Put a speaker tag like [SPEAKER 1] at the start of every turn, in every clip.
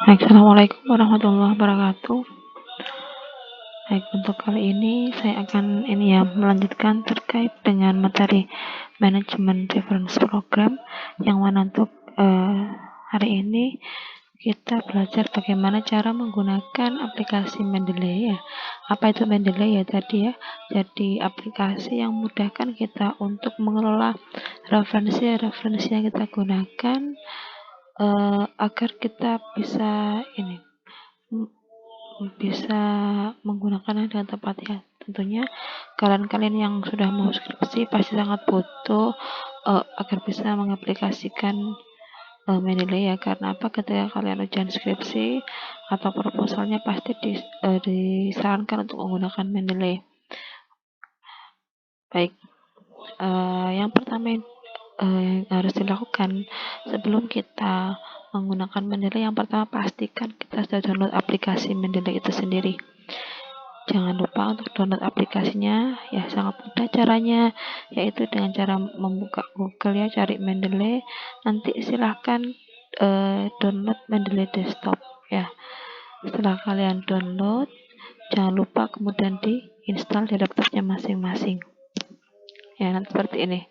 [SPEAKER 1] Assalamualaikum warahmatullahi wabarakatuh. Baik, untuk kali ini saya akan melanjutkan terkait dengan materi manajemen reference program, yang mana untuk hari ini kita belajar bagaimana cara menggunakan aplikasi Mendeley ya. Apa itu Mendeley ya tadi ya? Jadi aplikasi yang memudahkan kita untuk mengelola referensi yang kita gunakan agar kita bisa menggunakannya dengan tepat ya. Tentunya kalian yang sudah mau skripsi pasti sangat butuh agar bisa mengaplikasikan Mendeley ya. Karena apa? Ketika kalian ujian skripsi atau proposalnya pasti disarankan untuk menggunakan Mendeley. Baik, yang pertama yang harus dilakukan sebelum kita menggunakan Mendeley, yang pertama pastikan kita sudah download aplikasi Mendeley itu sendiri. Jangan lupa untuk download aplikasinya ya, sangat mudah caranya, yaitu dengan cara membuka Google ya, cari Mendeley, nanti silahkan download Mendeley desktop ya. Setelah kalian download, jangan lupa kemudian diinstal di laptopnya masing-masing ya. Nanti seperti ini,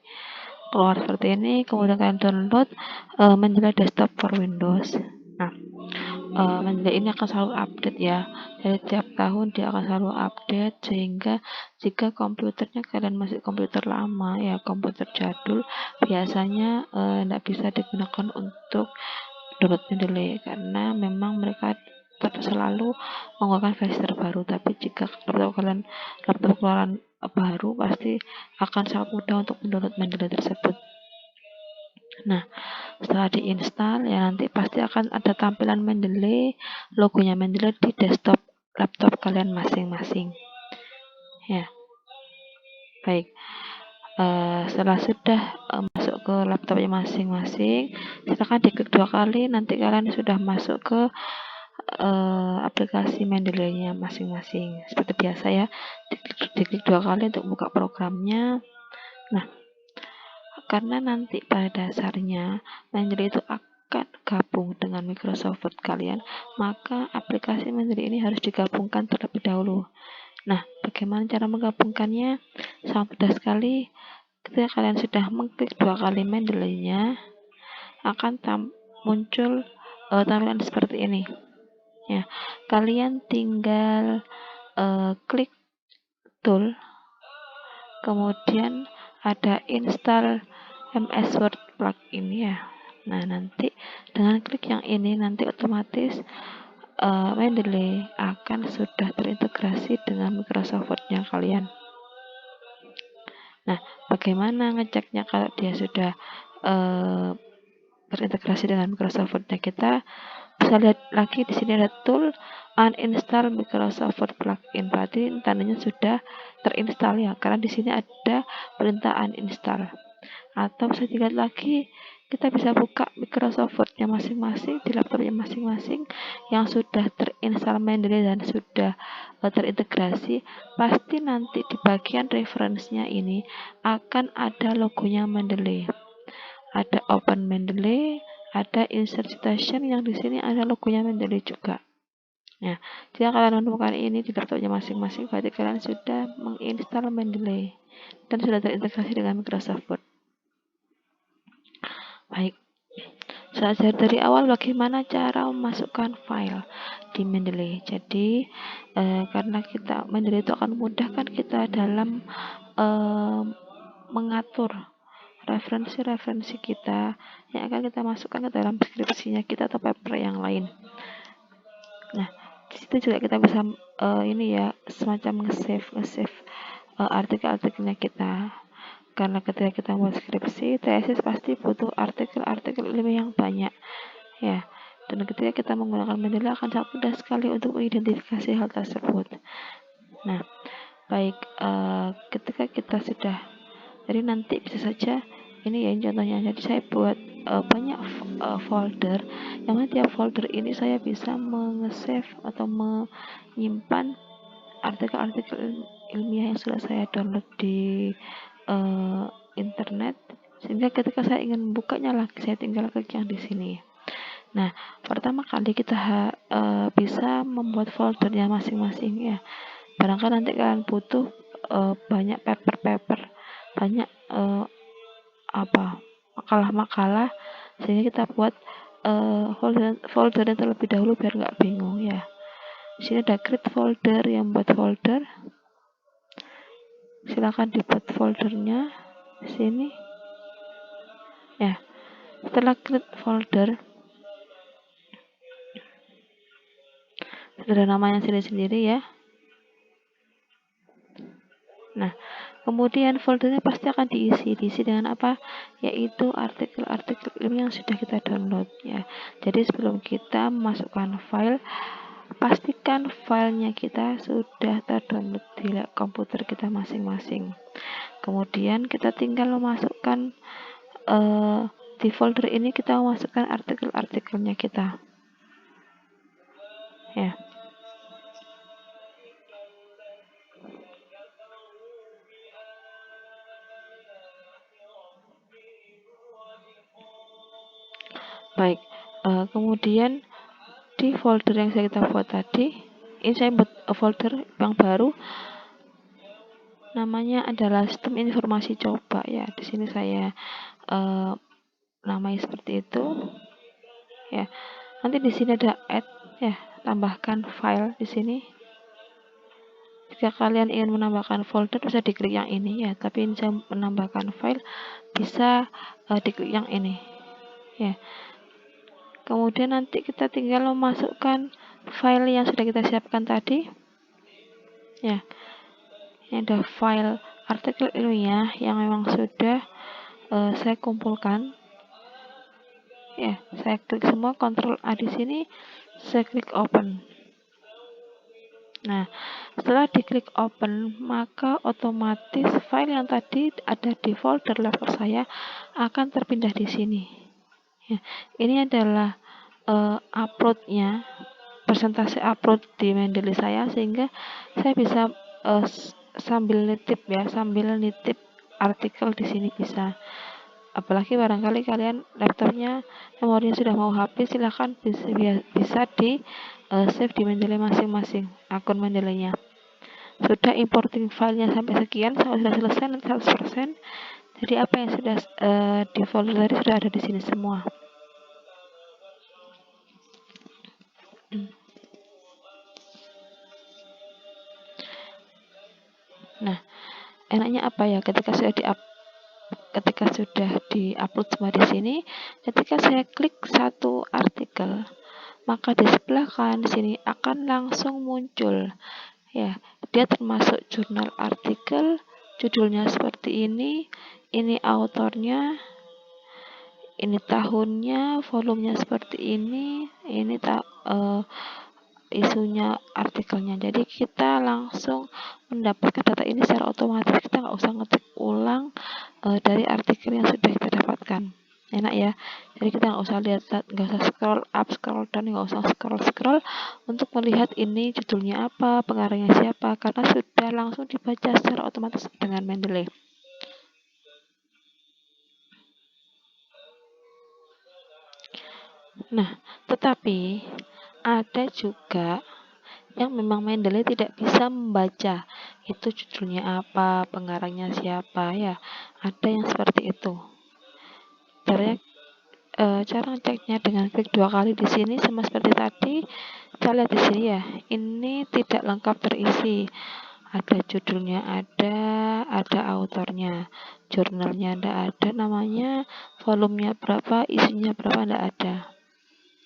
[SPEAKER 1] keluar seperti ini, kemudian kalian download Mendeley desktop for Windows. Nah, Mendeley ini akan selalu update ya, jadi tiap tahun dia akan selalu update, sehingga jika komputernya kalian masih komputer lama ya, komputer jadul, biasanya tidak bisa digunakan untuk download Mendeley karena memang mereka selalu menggunakan versi terbaru. Tapi jika laptop keluaran baru, pasti akan sangat mudah untuk mendownload Mendeley tersebut. Nah, setelah diinstal ya, nanti pasti akan ada tampilan Mendeley, logonya Mendeley di desktop laptop kalian masing-masing ya. Baik, setelah sudah masuk ke laptopnya masing-masing, silakan diklik 2 kali, nanti kalian sudah masuk ke aplikasi Mendeley-nya masing-masing. Seperti biasa ya, diklik 2 kali untuk buka programnya. Nah, karena nanti pada dasarnya Mendeley itu akan gabung dengan Microsoft Word kalian, maka aplikasi Mendeley ini harus digabungkan terlebih dahulu. Nah, bagaimana cara menggabungkannya? Sangat mudah sekali. Ketika kalian sudah mengklik 2 kali Mendeley-nya, akan muncul tampilan seperti ini ya. Kalian tinggal klik tool, kemudian ada install MS Word plugin ya. Nah, nanti dengan klik yang ini, nanti otomatis Mendeley akan sudah terintegrasi dengan Microsoft Word-nya kalian. Nah, bagaimana ngeceknya kalau dia sudah terintegrasi dengan Microsoft Word-nya? Kita bisa lihat lagi di sini ada tool uninstall Microsoft Word plugin, berarti tandanya sudah terinstall ya, karena di sini ada perintah uninstall. Atau bisa dilihat lagi, kita bisa buka Microsoft Word-nya masing-masing di laptopnya masing-masing yang sudah terinstall Mendeley dan sudah terintegrasi. Pasti nanti di bagian reference-nya ini akan ada logonya Mendeley, ada open Mendeley, ada insert citation, yang di sini ada logonya Mendeley juga. Nah, jika kalian menemukan ini di laptopnya masing-masing, berarti kalian sudah menginstal Mendeley dan sudah terintegrasi dengan Microsoft Word. Baik, saya ajar dari awal bagaimana cara memasukkan file di Mendeley. Jadi karena Mendeley itu akan memudahkan kita dalam mengatur referensi kita yang akan kita masukkan ke dalam skripsinya kita atau paper yang lain. Nah, di situ juga kita bisa semacam nge-save artikel-artikelnya kita. Karena ketika kita membuat skripsi, tesis pasti butuh artikel-artikel ilmiah yang banyak ya. Dan ketika kita menggunakan Mendeley akan sangat mudah sekali untuk mengidentifikasi hal tersebut. Nah, baik, ketika kita sudah, jadi nanti bisa saja ini ya contohnya. Jadi saya buat banyak folder, yang mana tiap folder ini saya bisa meng-save atau menyimpan artikel-artikel ilmiah yang sudah saya download di internet, sehingga ketika saya ingin membukanya lagi, saya tinggal klik yang di sini. Nah, pertama kali kita bisa membuat foldernya masing-masing ya. Barangkali nanti kalian butuh banyak paper, banyak makalah-makalah, sehingga kita buat foldernya terlebih dahulu biar nggak bingung ya. Di sini ada create folder, yang buat folder silakan dibuat foldernya di sini ya. Setelah create folder, sudah ada namanya sendiri-sendiri ya. Nah, kemudian foldernya pasti akan diisi dengan apa? Yaitu artikel-artikel ilmu yang sudah kita download ya. Jadi sebelum kita masukkan file, pastikan filenya kita sudah terdownload di komputer kita masing-masing. Kemudian kita tinggal memasukkan di folder ini, kita memasukkan artikel-artikelnya kita ya. Baik, kemudian di folder yang kita buat tadi, ini saya buat folder yang baru, namanya adalah sistem informasi coba ya. Di sini saya namanya seperti itu ya. Nanti di sini ada add ya, tambahkan file di sini. Jika kalian ingin menambahkan folder bisa diklik yang ini ya, tapi ini saya menambahkan file, bisa diklik yang ini ya. Kemudian nanti kita tinggal memasukkan file yang sudah kita siapkan tadi ya. Ini ada file artikel ilmiah yang memang sudah saya kumpulkan ya. Saya klik semua, Ctrl A di sini, saya klik open. Nah, setelah diklik open, maka otomatis file yang tadi ada di folder laptop saya akan terpindah di sini ya. Ini adalah uploadnya, persentase upload di Mendeley saya, sehingga saya bisa sambil nitip artikel di sini bisa. Apalagi barangkali kalian laptopnya memorinya sudah mau habis, silahkan bisa di save di Mendeley masing-masing akun Mendeley-nya. Sudah importing filenya sampai sekian, sudah selesai nanti 100%. Jadi apa yang sudah di folder tadi sudah ada di sini semua. Nah, enaknya apa ya ketika sudah di-upload semua di sini, ketika saya klik satu artikel, maka di sebelah kanan di sini akan langsung muncul ya. Dia termasuk jurnal artikel, judulnya seperti ini autornya, ini tahunnya, volumenya seperti ini isunya artikelnya. Jadi kita langsung mendapatkan data ini secara otomatis, kita nggak usah ngetik ulang dari artikel yang sudah kita dapatkan. Enak ya. Jadi kita nggak usah lihat, nggak usah scroll up, scroll down, nggak usah scroll untuk melihat ini judulnya apa, pengarangnya siapa, karena sudah langsung dibaca secara otomatis dengan Mendeley. Nah, tetapi ada juga yang memang Mendeley tidak bisa membaca itu judulnya apa, pengarangnya siapa ya. Ada yang seperti itu. Cara ngeceknya dengan klik 2 kali di sini, sama seperti tadi. Kita lihat di sini ya, ini tidak lengkap terisi. Ada judulnya, ada autornya, jurnalnya ada, namanya, volumenya berapa, isinya berapa, tidak ada.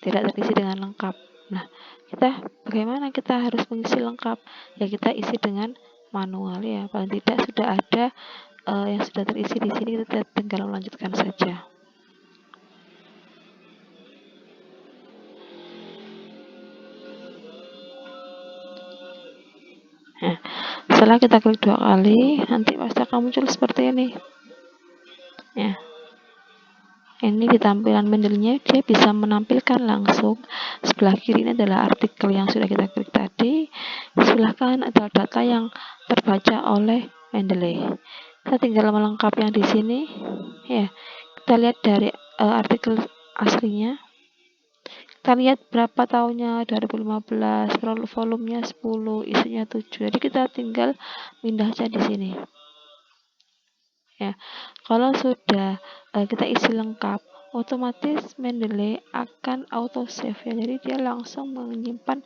[SPEAKER 1] Tidak terisi dengan lengkap. Nah, bagaimana kita harus mengisi lengkap? Ya kita isi dengan manual ya. Paling tidak sudah ada yang sudah terisi di sini, kita tinggal melanjutkan saja. Nah, setelah kita klik 2 kali, nanti pasti akan muncul seperti ini. Ya. Ini di tampilan Mendeley-nya dia bisa menampilkan langsung. Sebelah kiri ini adalah artikel yang sudah kita klik tadi. Di sebelah kanan adalah data yang terbaca oleh Mendeley. Kita tinggal melengkapi yang di sini. Ya, kita lihat dari artikel aslinya. Kita lihat berapa tahunnya, 2015, volumenya 10, isinya 7. Jadi kita tinggal pindah aja di sini. Ya, kalau sudah kita isi lengkap, otomatis Mendeley akan auto save ya. Jadi dia langsung menyimpan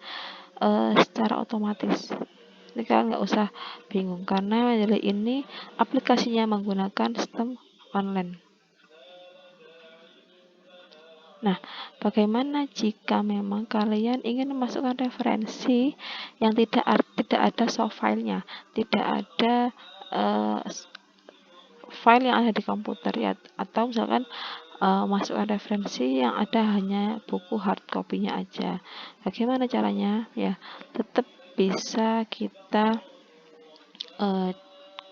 [SPEAKER 1] secara otomatis. Jadi kalian nggak usah bingung karena Mendeley ini aplikasinya menggunakan sistem online. Nah, bagaimana jika memang kalian ingin memasukkan referensi yang tidak ada soft filenya, tidak ada file yang ada di komputer ya, atau misalkan masukkan referensi yang ada hanya buku hard copy-nya aja. Bagaimana caranya? Ya, tetap bisa kita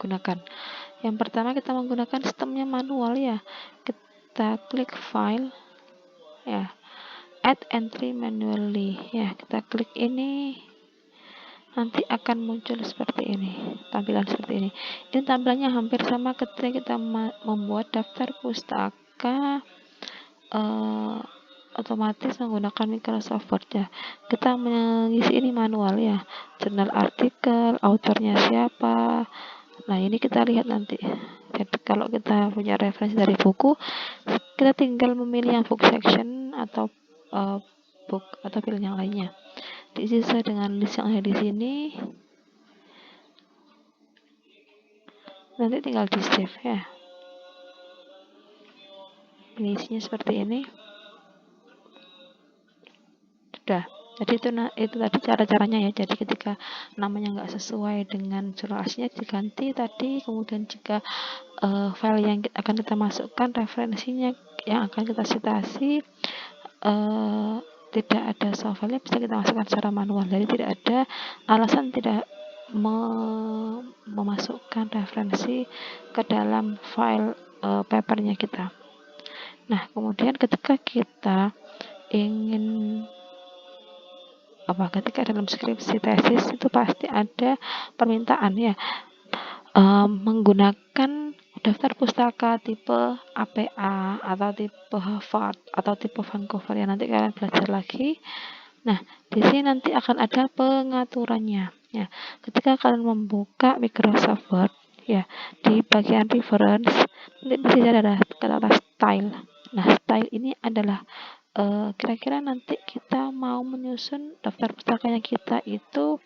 [SPEAKER 1] gunakan. Yang pertama kita menggunakan sistemnya manual ya. Kita klik file ya, add entry manually ya, kita klik ini, nanti akan muncul seperti ini, tampilan seperti ini. Ini tampilannya hampir sama ketika kita membuat daftar pustaka otomatis menggunakan Microsoft Word ya. Kita mengisi ini manual ya, jurnal artikel, autornya siapa. Nah, ini kita lihat nanti. Jadi kalau kita punya referensi dari buku, kita tinggal memilih yang book section atau book atau pilih yang lainnya. Diisi sesuai dengan list yang ada di sini. Nanti tinggal di save ya. Ini isinya seperti ini. Sudah. Jadi itu tadi cara-caranya ya. Jadi ketika namanya nggak sesuai dengan jurnal aslinya diganti tadi. Kemudian jika file yang akan kita masukkan referensinya yang akan kita citasi tidak ada soft file bisa kita masukkan secara manual. Jadi tidak ada alasan tidak memasukkan referensi ke dalam file papernya kita. Nah, kemudian ketika kita ingin ketika dalam skripsi tesis itu pasti ada permintaan ya menggunakan daftar pustaka tipe APA atau tipe Harvard atau tipe Vancouver ya, nanti kalian belajar lagi. Nah, di sini nanti akan ada pengaturannya ya. Ketika kalian membuka Microsoft Word ya, di bagian reference nanti di sini ada kata style. Nah, style ini adalah kira-kira nanti kita mau menyusun daftar pustakanya kita itu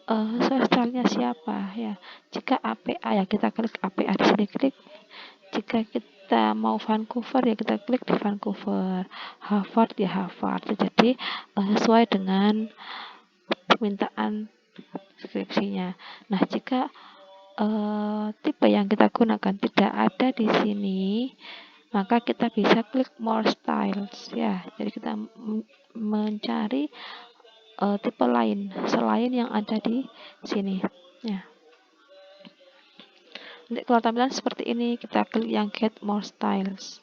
[SPEAKER 1] sesuai stylenya siapa ya. Jika APA ya kita klik APA di sini klik. Jika kita mau Vancouver ya kita klik di Vancouver. Harvard ya Harvard. Jadi sesuai dengan permintaan deskripsinya. Nah, jika tipe yang kita gunakan tidak ada di sini, maka kita bisa klik more styles ya. Jadi kita mencari tipe lain selain yang ada di sini ya. Nanti kalau tampilan seperti ini kita klik yang get more styles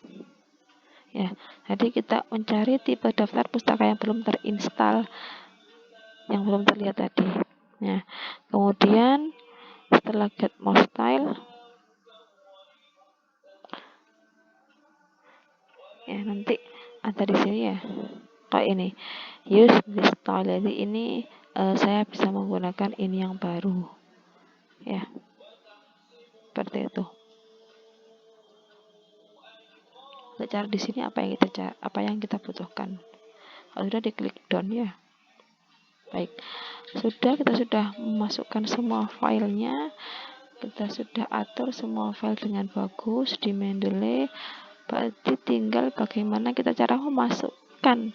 [SPEAKER 1] ya. Jadi kita mencari tipe daftar pustaka yang belum terinstall, yang belum terlihat tadi ya. Kemudian setelah get more style ya, nanti ada di sini ya kayak ini use this style. Jadi ini saya bisa menggunakan ini yang baru ya, seperti itu. Kita cari di sini apa yang kita butuhkan. Kalau sudah diklik down ya. Baik, kita sudah memasukkan semua filenya, kita sudah atur semua file dengan bagus di Mendeley. Berarti tinggal bagaimana kita cara memasukkan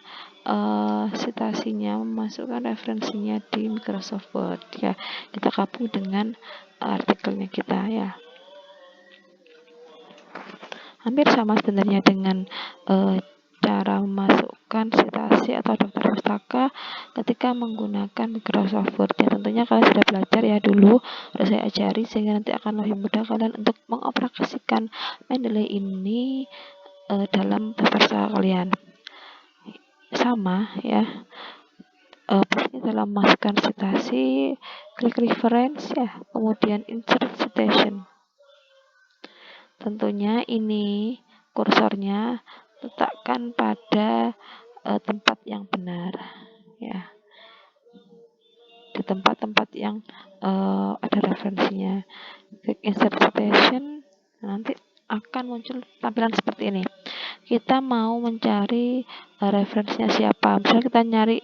[SPEAKER 1] citasinya, memasukkan referensinya di Microsoft Word ya. Kita gabung dengan artikelnya kita ya. Hampir sama sebenarnya dengan cara memasukkan citasi atau daftar pustaka ketika menggunakan Microsoft Word ya. Tentunya kalian sudah belajar ya dulu, sudah saya ajari sehingga nanti akan lebih mudah kalian untuk mengoperasikan Mendeley ini dalam daftar pustaka kalian. Sama ya, prosesnya dalam memasukkan citasi, klik reference ya, kemudian insert citation. Tentunya ini kursornya letakkan pada tempat yang benar, ya, di tempat-tempat yang ada referensinya. Klik insert citation, nanti akan muncul tampilan seperti ini. Kita mau mencari referensinya siapa, misalnya kita nyari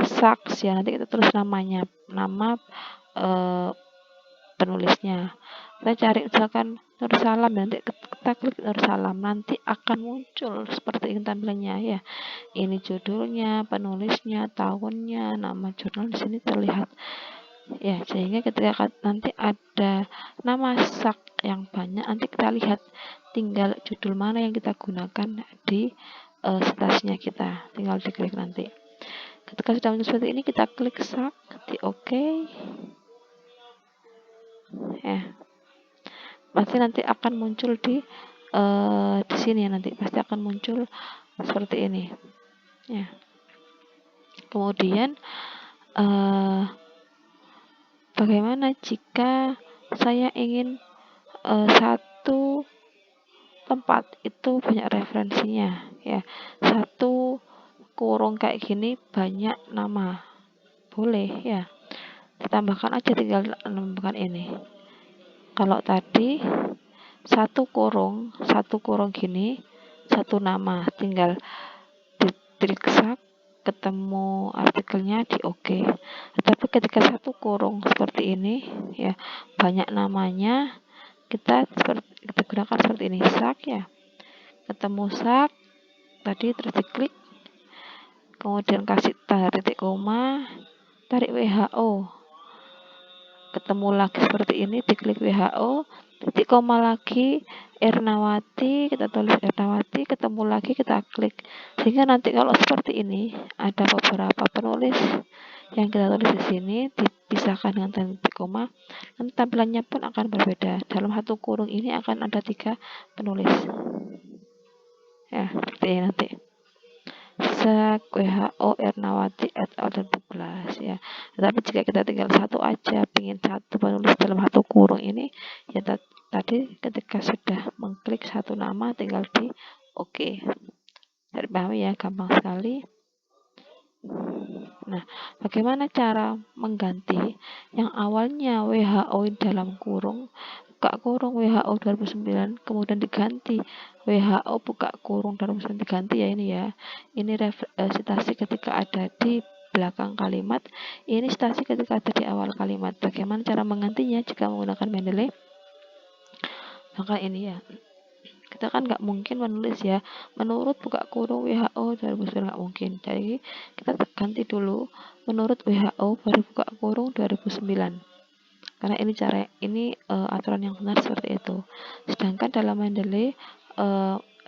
[SPEAKER 1] Saks, ya, nanti kita tulis namanya, nama penulisnya. Kita cari misalkan Nur Salam, nanti kita klik Nur Salam, nanti akan muncul seperti ini tampilannya, ya. Ini judulnya, penulisnya, tahunnya, nama jurnal di sini terlihat, ya. Sehingga ketika nanti ada nama sak yang banyak, nanti kita lihat tinggal judul mana yang kita gunakan di citasnya kita, tinggal diklik nanti. Ketika sudah muncul seperti ini, kita klik sak di OK, ya. Pasti nanti akan muncul di sini, nanti pasti akan muncul seperti ini, ya. Kemudian bagaimana jika saya ingin satu tempat itu banyak referensinya, ya, satu kurung kayak gini banyak nama, boleh, ya, ditambahkan aja, tinggal menambahkan ini. Kalau tadi satu kurung gini satu nama, tinggal diklik ketemu artikelnya di OK. Tetapi ketika satu kurung seperti ini, ya, banyak namanya, kita gunakan seperti ini, sak, ya, ketemu sak tadi, terus diklik, kemudian kasih tanda titik koma, tarik WHO, ketemu lagi seperti ini, diklik WHO, titik koma lagi, Ernawati, kita tulis Ernawati, ketemu lagi, kita klik. Sehingga nanti kalau seperti ini ada beberapa penulis yang kita tulis di sini dipisahkan dengan tanda titik koma, nanti tampilannya pun akan berbeda. Dalam satu kurung ini akan ada 3 penulis, ya, seperti ini nanti. Sak, WHO, Ernawati, et al. Dan 14, ya. Tetapi jika kita tinggal satu aja, ingin satu penulis dalam satu kurung ini, ya, tadi ketika sudah mengklik satu nama, tinggal di OK. Terpahami, ya, gampang sekali. Nah, bagaimana cara mengganti yang awalnya WHO dalam kurung, buka kurung WHO 2009, kemudian diganti WHO buka kurung 2009, diganti, ya, ini, ya. Ini citasi ketika ada di belakang kalimat, ini citasi ketika ada di awal kalimat. Bagaimana cara menggantinya jika menggunakan Mendeley? Maka ini, ya, kita kan nggak mungkin menulis, ya, menurut buka kurung WHO 2009, nggak mungkin. Jadi kita ganti dulu menurut WHO baru buka kurung 2009, karena ini aturan yang benar seperti itu. Sedangkan dalam Mendeley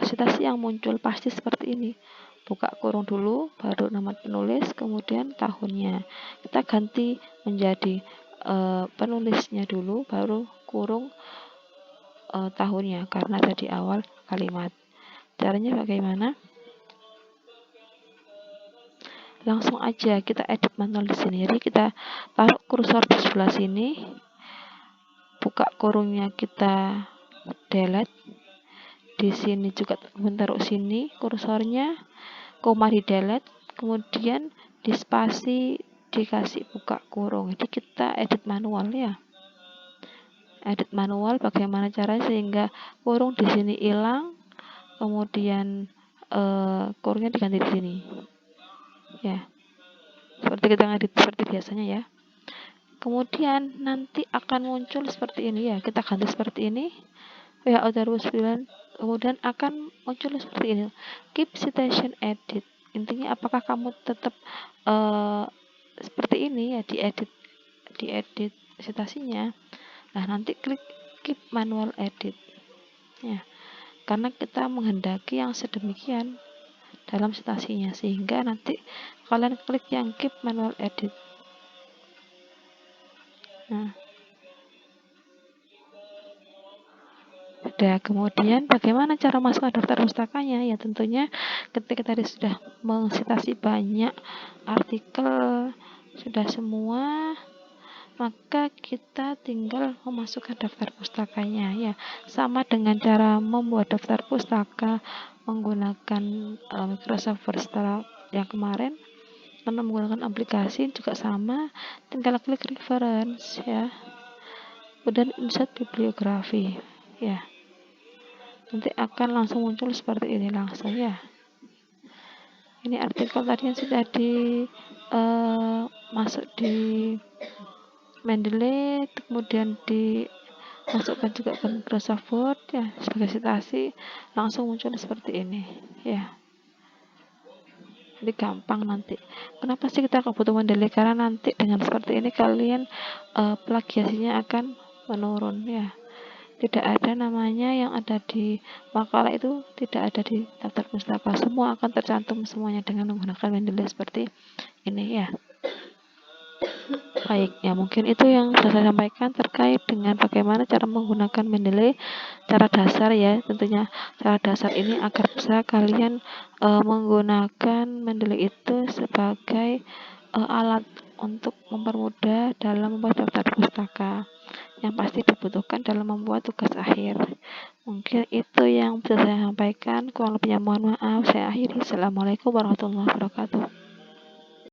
[SPEAKER 1] citasi yang muncul pasti seperti ini, buka kurung dulu baru nama penulis, kemudian tahunnya. Kita ganti menjadi penulisnya dulu baru kurung tahunnya, karena ada di awal kalimat. Caranya bagaimana? Langsung aja kita edit manual di sini. Jadi kita taruh kursor di sebelah sini, buka kurungnya kita delete, di sini juga taruh sini kursornya, koma di delete, kemudian di spasi dikasih buka kurung. Jadi kita edit manual, ya. Edit manual bagaimana caranya sehingga kurung di sini hilang, kemudian kurungnya diganti di sini, ya, seperti kita ngedit seperti biasanya, ya. Kemudian nanti akan muncul seperti ini, ya, kita ganti seperti ini, WHO 2009, kemudian akan muncul seperti ini, keep citation edit. Intinya apakah kamu tetap seperti ini, ya, diedit citasinya. Nah, nanti klik keep manual edit, ya, karena kita menghendaki yang sedemikian dalam citasinya, sehingga nanti kalian klik yang keep manual edit. Nah, udah. Kemudian bagaimana cara masuk ke daftar pustakanya? Ya, tentunya ketika tadi sudah mengcitasi banyak artikel, sudah semua, maka kita tinggal memasukkan daftar pustakanya, ya, sama dengan cara membuat daftar pustaka menggunakan Microsoft Word yang kemarin karena menggunakan aplikasi juga sama, tinggal klik reference ya, kemudian insert bibliografi ya, nanti akan langsung muncul seperti ini langsung ya. Ini artikel tadi yang sudah masuk di Mendeley, kemudian dimasukkan juga ke Microsoft Word ya sebagai citasi, langsung muncul seperti ini ya. Jadi gampang nanti. Kenapa sih kita butuh Mendeley? Karena nanti dengan seperti ini kalian plagiasinya akan menurun ya. Tidak ada namanya yang ada di makalah itu, tidak ada di daftar pustaka, semua akan tercantum semuanya dengan menggunakan Mendeley seperti ini ya. Baik ya, mungkin itu yang bisa saya sampaikan terkait dengan bagaimana cara menggunakan Mendeley, cara dasar ya, tentunya cara dasar ini agar bisa kalian menggunakan Mendeley itu sebagai alat untuk mempermudah dalam membuat daftar pustaka yang pasti dibutuhkan dalam membuat tugas akhir. Mungkin itu yang bisa saya sampaikan, kurang lebihnya mohon maaf, saya akhiri. Assalamualaikum warahmatullahi wabarakatuh.